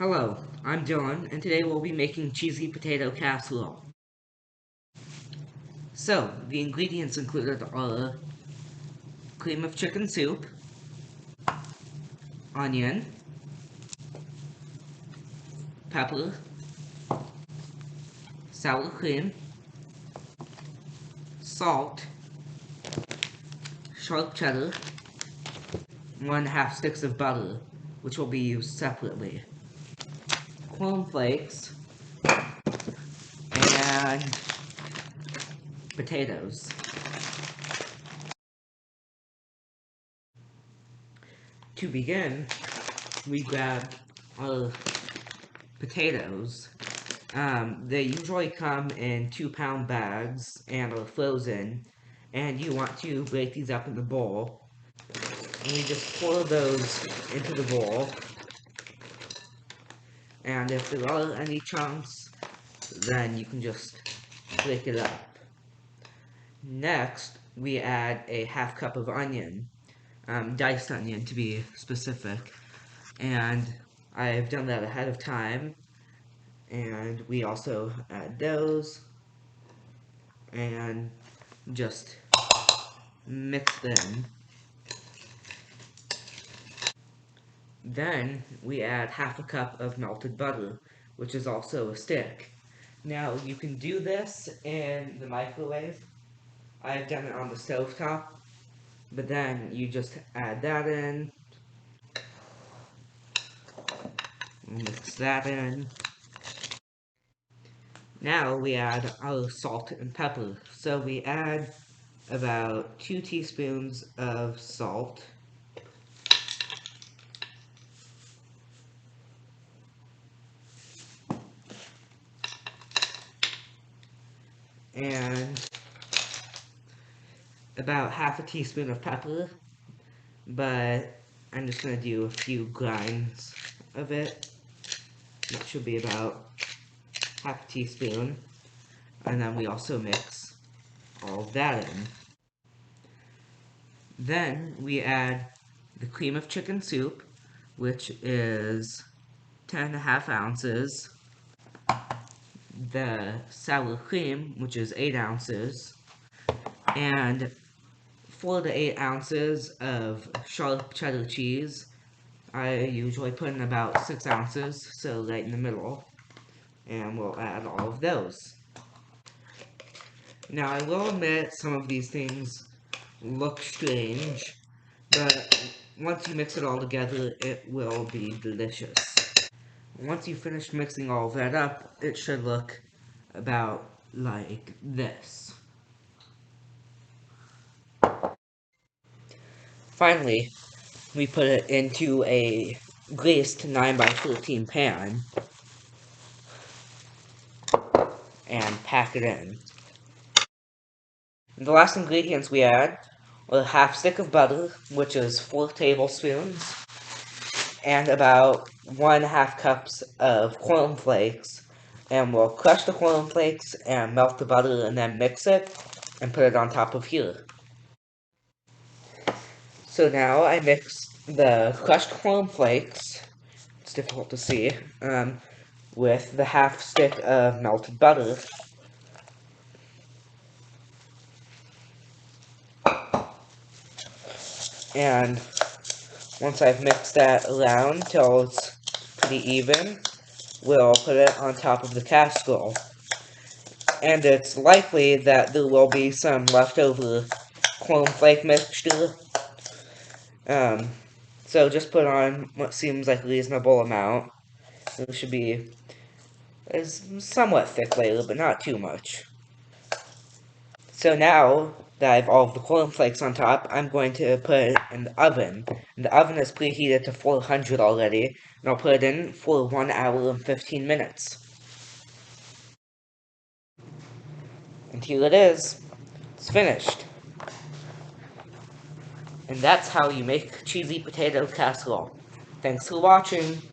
Hello, I'm Dylan, and today we'll be making cheesy potato casserole. So, the ingredients included are cream of chicken soup, onion, pepper, sour cream, salt, sharp cheddar, 1/2 sticks of butter, which will be used separately, corn flakes, and potatoes. To begin, we grab our potatoes. They usually come in 2-pound bags and are frozen, and you want to break these up in the bowl. And you just pour those into the bowl, and if there are any chunks, then you can just break it up. Next, we add a 1/2 cup of onion, diced onion to be specific, and I've done that ahead of time. And we also add those, and just mix them. Then we add 1/2 cup of melted butter, which is also a stick. Now you can do this in the microwave. I've done it on the stovetop, but then you just add that in, mix that in. Now we add our salt and pepper. So we add about 2 teaspoons of salt, and about 1/2 teaspoon of pepper, but I'm just going to do a few grinds of it. That should be about 1/2 teaspoon, and then we also mix all of that in. Then we add the cream of chicken soup, which is 10.5 ounces, the sour cream, which is 8 ounces, and 4 to 8 ounces of sharp cheddar cheese. I usually put in about 6 ounces, so right in the middle, and we'll add all of those. Now I will admit some of these things look strange, but once you mix it all together, it will be delicious. Once you finish mixing all of that up, it should look about like this. Finally, we put it into a greased 9x13 pan and pack it in. And the last ingredients we add are a 1/2 stick of butter, which is 4 tablespoons, and about 1/2 cups of corn flakes. And we'll crush the corn flakes and melt the butter and then mix it and put it on top of here. So now I mix the crushed corn flakes, it's difficult to see, with the 1/2 stick of melted butter. And once I've mixed that around till it's pretty even, we'll put it on top of the casserole. And it's likely that there will be some leftover cornflake mixture. So just put on what seems like a reasonable amount. It should be somewhat thick later, but not too much. So now that I have all of the cornflakes on top, I'm going to put it in the oven. And the oven is preheated to 400 already, and I'll put it in for 1 hour and 15 minutes. And here it is. It's finished. And that's how you make cheesy potato casserole. Thanks for watching.